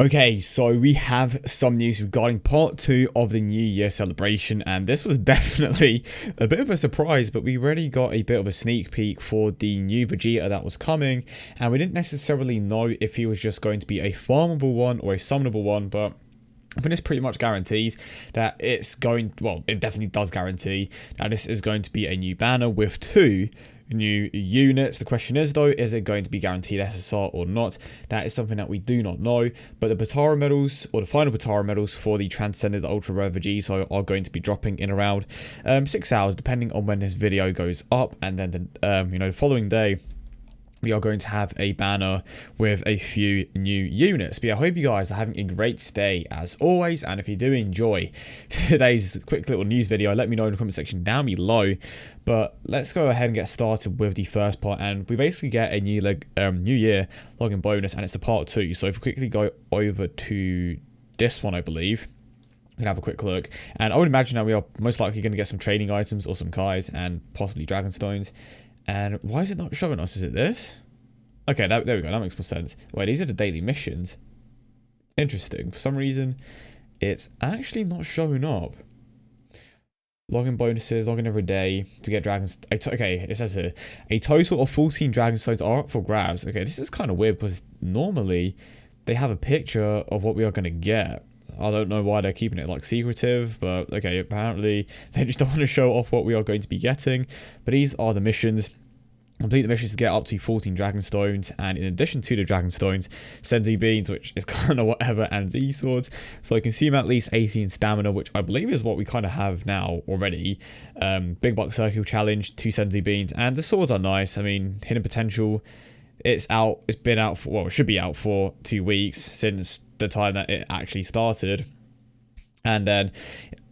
Okay, so we have some news regarding part 2 of the New Year celebration, and this was definitely a bit of a surprise, but we already got a bit of a sneak peek for the new Vegeta that was coming, and we didn't necessarily know if he was just going to be a farmable one or a summonable one, but I think this pretty much guarantees that it's going, well, it definitely does guarantee that this is going to be a new banner with 2 new units. The question is, though, is it going to be guaranteed SSR or not? That is something that we do not know, but the Batara medals, or the final Batara medals for the Transcended Ultra Rare Vegeta are going to be dropping in around 6 hours, depending on when this video goes up, and then the following day we are going to have a banner with a few new units. But yeah, I hope you guys are having a great day as always, and if you do enjoy today's quick little news video, let me know in the comment section down below. But let's go ahead and get started with the first part, and we basically get a new year login bonus, and it's the part 2. So if we quickly go over to this one, I believe we can have a quick look, and I would imagine that we are most likely going to get some trading items or some Kais and possibly Dragon Stones. And why is it not showing us? Is it this? Okay, there we go. That makes more sense. Wait, these are the daily missions. Interesting. For some reason, it's actually not showing up. Login bonuses, login every day to get dragons. Okay, it says here, a total of 14 dragon stones are up for grabs. Okay, this is kind of weird because normally they have a picture of what we are going to get. I don't know why they're keeping it like secretive, but okay, apparently they just don't want to show off what we are going to be getting. But these are the missions. Complete the missions to get up to 14 Dragon Stones, and in addition to the Dragon Stones, Senzu Beans, which is kind of whatever, and Z Swords. So I consume at least 18 stamina, which I believe is what we kind of have now already. Big Buck Circle Challenge, 2 Senzu Beans, and the swords are nice. I mean, Hidden Potential, it's out, it's been out for, well, it should be out for 2 weeks since the time that it actually started. And then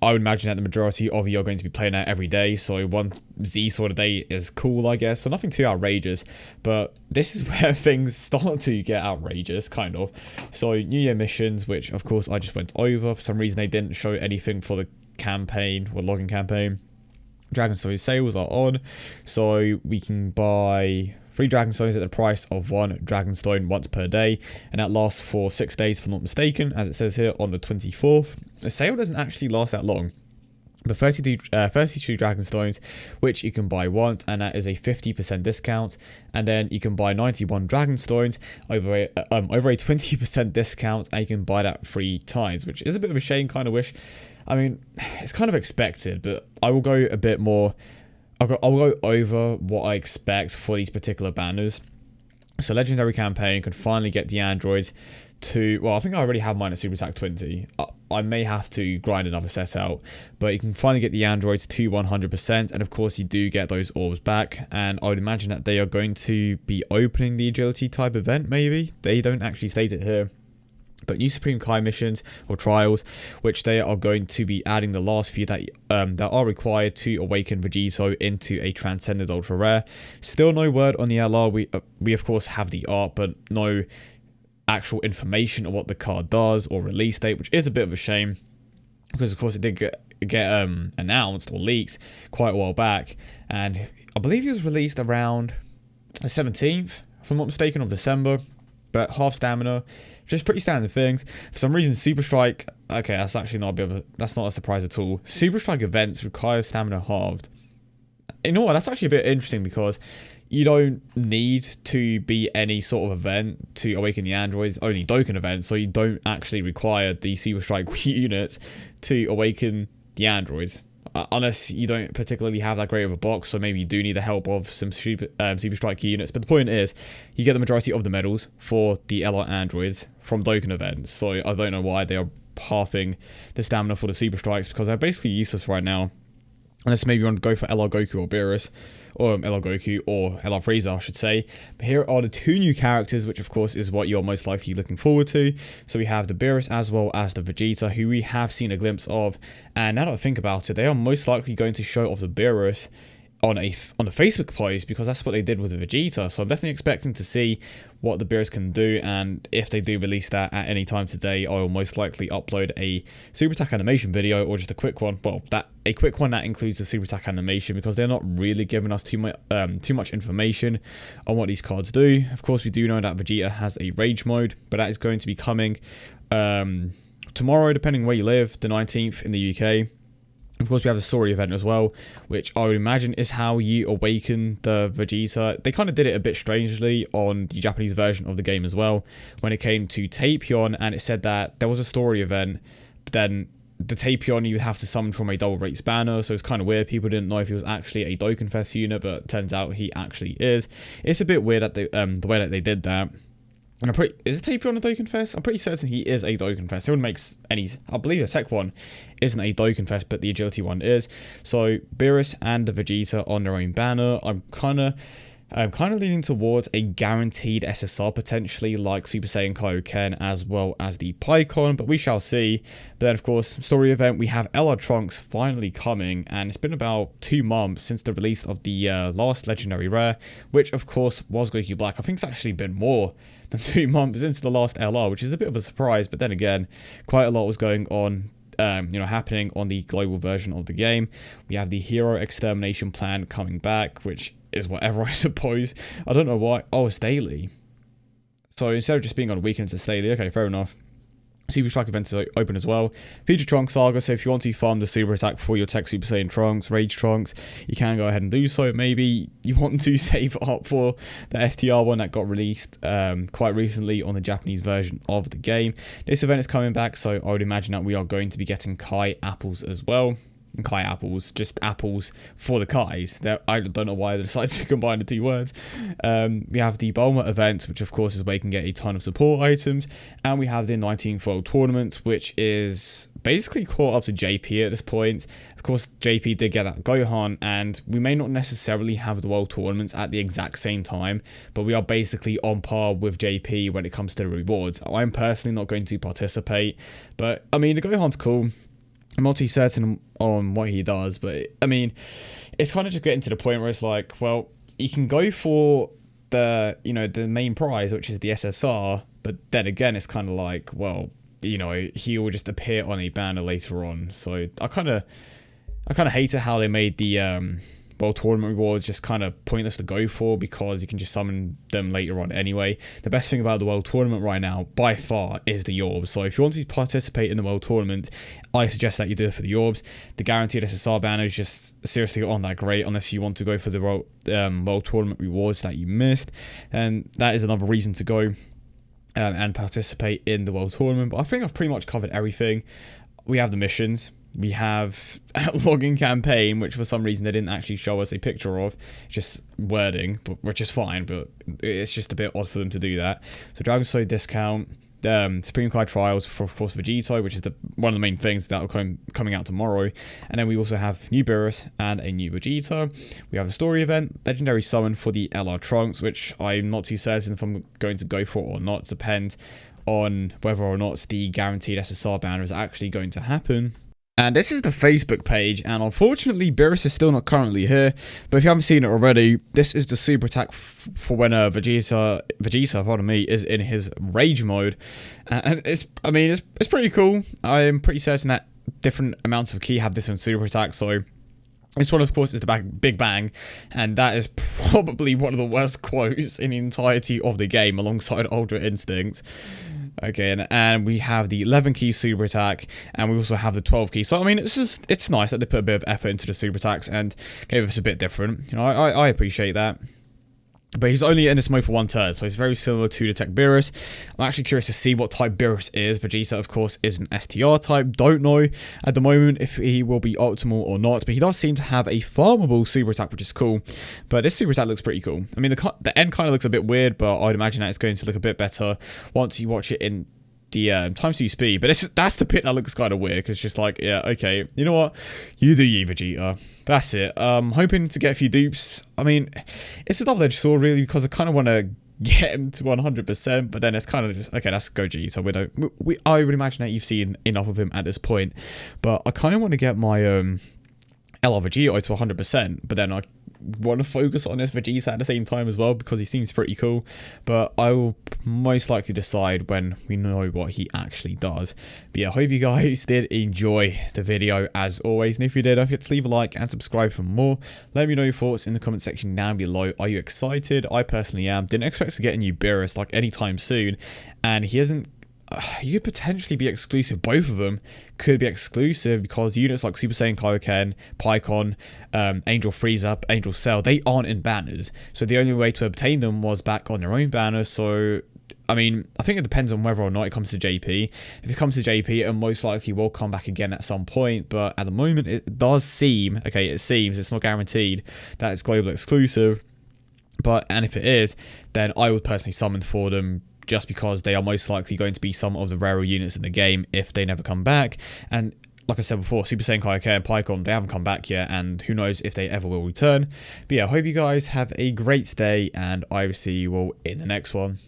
I would imagine that the majority of you are going to be playing that every day, so 1 Z Sword a day is cool, I guess. So nothing too outrageous, but this is where things start to get outrageous, kind of. So New Year missions, which of course I just went over. For some reason they didn't show anything for the campaign, or login campaign. Dragon Stone sales are on, so we can buy 3 Dragon Stones at the price of 1 Dragon Stone once per day, and that lasts for 6 days if I'm not mistaken, as it says here on the 24th. The sale doesn't actually last that long, but 32 Dragon Stones, which you can buy once, and that is a 50% discount, and then you can buy 91 Dragon Stones over a 20% discount, and you can buy that 3 times, which is a bit of a shame. Kind of wish, I mean, it's kind of expected, but I will go a bit more. I'll go over what I expect for these particular banners. So Legendary Campaign can finally get the androids to, well, I think I already have mine at Super Attack 20. I may have to grind another set out, but you can finally get the androids to 100%, and of course you do get those orbs back, and I would imagine that they are going to be opening the agility type event, maybe. They don't actually state it here. But new Supreme Kai missions or trials, which they are going to be adding the last few that are required to awaken Vegeta into a Transcended Ultra Rare. Still no word on the LR. We of course have the art, but no actual information on what the card does or release date, which is a bit of a shame, because of course it did get announced or leaked quite a while back, and I believe it was released around the 17th, if I'm not mistaken, of December. But half stamina, just pretty standard things. For some reason, Super Strike, okay, that's actually not that's not a surprise at all. Super Strike events require stamina halved. You know what, that's actually a bit interesting, because you don't need to be any sort of event to awaken the androids, only Dokkan events, so you don't actually require the Super Strike units to awaken the androids. Unless you don't particularly have that great of a box, so maybe you do need the help of some Super Strike units. But the point is, you get the majority of the medals for the LR androids from Dokkan events. So I don't know why they are halving the stamina for the Super Strikes, because they're basically useless right now. Unless maybe you want to go for LR Goku or Beerus, or LR Goku or LR Frieza, I should say. But here are the 2 new characters, which of course is what you're most likely looking forward to. So we have the Beerus as well as the Vegeta, who we have seen a glimpse of. And now that I think about it, they are most likely going to show off the Beerus on a Facebook post, because that's what they did with the Vegeta. So I'm definitely expecting to see what the Beerus can do, and if they do release that at any time today, I will most likely upload a super attack animation video, or just a quick one. Well, a quick one that includes the super attack animation, because they're not really giving us too much information on what these cards do. Of course, we do know that Vegeta has a rage mode, but that is going to be coming tomorrow, depending where you live, the 19th in the UK. Of course, we have the story event as well, which I would imagine is how you awaken the Vegeta. They kind of did it a bit strangely on the Japanese version of the game as well, when it came to Tapion, and it said that there was a story event, but then the Tapion you would have to summon from a double rates banner, so it's kind of weird. People didn't know if he was actually a Dokkan Fest unit, but turns out he actually is. It's a bit weird that they, the way that they did that. And is Tapion a Dokkan Fest? I'm pretty certain he is a Dokkan Fest. It wouldn't make any. I believe the tech one isn't a Dokkan Fest, but the agility one is. So Beerus and the Vegeta on their own banner. I'm kind of leaning towards a guaranteed SSR, potentially like Super Saiyan Kaioken, as well as the Pycon, but we shall see. But then, of course, story event, we have LR Trunks finally coming, and it's been about 2 months since the release of the last legendary rare, which of course was Goku Black. I think it's actually been more than 2 months since the last LR, which is a bit of a surprise. But then again, quite a lot was going on, happening on the global version of the game. We have the Hero Extermination Plan coming back, which is whatever, I suppose. I don't know why. Oh, it's daily. So instead of just being on weekends, it's daily. Okay, fair enough. Super Strike events are open as well. Feature Trunks Saga, so if you want to farm the super attack for your Tech Super Saiyan Trunks, Rage Trunks, you can go ahead and do so. Maybe you want to save up for the STR one that got released quite recently on the Japanese version of the game. This event is coming back, so I would imagine that we are going to be getting Kai apples as well. And Kai apples, just apples for the Kais. I don't know why they decided to combine the 2 words. We have the Bulma event, which of course is where you can get a ton of support items. And we have the 19th World Tournament, which is basically caught up to JP at this point. Of course, JP did get that Gohan, and we may not necessarily have the World Tournaments at the exact same time, but we are basically on par with JP when it comes to the rewards. I'm personally not going to participate, but I mean, the Gohan's cool. I'm not too certain on what he does, but I mean, it's kind of just getting to the point where it's like, well, you can go for the, the main prize, which is the SSR, but then again, it's kind of like, well, he will just appear on a banner later on. So I kind of hate it how they made the World Tournament rewards just kind of pointless to go for, because you can just summon them later on anyway. The best thing about the World Tournament right now, by far, is the Orbs. So if you want to participate in the World Tournament, I suggest that you do it for the Orbs. The guaranteed SSR banner is just seriously not that great unless you want to go for the World Tournament rewards that you missed. And that is another reason to go and participate in the World Tournament. But I think I've pretty much covered everything. We have the missions. We have a login campaign, which for some reason they didn't actually show us a picture of, just wording, which is fine, but it's just a bit odd for them to do that. So Dragon Soul discount, Supreme Kai trials for, of course, Vegeta, which is one of the main things that are coming out tomorrow. And then we also have new Beerus and a new Vegeta. We have a story event, legendary summon for the LR Trunks, which I'm not too certain if I'm going to go for or not. It depends on whether or not the guaranteed SSR banner is actually going to happen. And this is the Facebook page, and unfortunately Beerus is still not currently here, but if you haven't seen it already, this is the super attack for when Vegeta, pardon me, is in his rage mode, and it's pretty cool. I'm pretty certain that different amounts of ki have different super attacks, so this one, of course, is the Big Bang, and that is probably one of the worst quotes in the entirety of the game, alongside Ultra Instinct. Okay, and we have the 11 key super attack, and we also have the 12 key. So I mean, it's nice that they put a bit of effort into the super attacks and gave us a bit different. I appreciate that. But he's only in this mode for 1 turn, so he's very similar to the Tech Beerus. I'm actually curious to see what type Beerus is. Vegeta, of course, is an STR type. Don't know at the moment if he will be optimal or not, but he does seem to have a farmable super attack, which is cool. But this super attack looks pretty cool. I mean, the end kind of looks a bit weird, but I'd imagine that it's going to look a bit better once you watch it in the times 2 speed. But that's the bit that looks kind of weird, because it's just like, yeah, okay, you know what, you do you, Vegeta. That's it. Hoping to get a few dupes. I mean, it's a double-edged sword really, because I kind of want to get him to 100%, but then it's kind of just, okay, let's go Vegeta. I would imagine that you've seen enough of him at this point, but I kind of want to get my LR Vegeta to 100%, but then want to focus on this Vegeta at the same time as well, because he seems pretty cool. But I will most likely decide when we know what he actually does. But yeah, I hope you guys did enjoy the video as always, and if you did, don't forget to leave a like and subscribe for more. Let me know your thoughts in the comment section down below. Are you excited? I personally am. Didn't expect to get a new Beerus like anytime soon, and he isn't. You could potentially be exclusive. Both of them could be exclusive, because units like Super Saiyan Kaioken, Pycon, Angel Frieza, Angel Cell, they aren't in banners. So the only way to obtain them was back on their own banner. So, I mean, I think it depends on whether or not it comes to JP. If it comes to JP, it most likely will come back again at some point. But at the moment, it does seem, okay, it seems, it's not guaranteed, that it's global exclusive. And if it is, then I would personally summon for them, just because they are most likely going to be some of the rarer units in the game if they never come back. And like I said before, Super Saiyan Kaioken and Pycon, they haven't come back yet, and who knows if they ever will return. But yeah, I hope you guys have a great day, and I will see you all in the next one.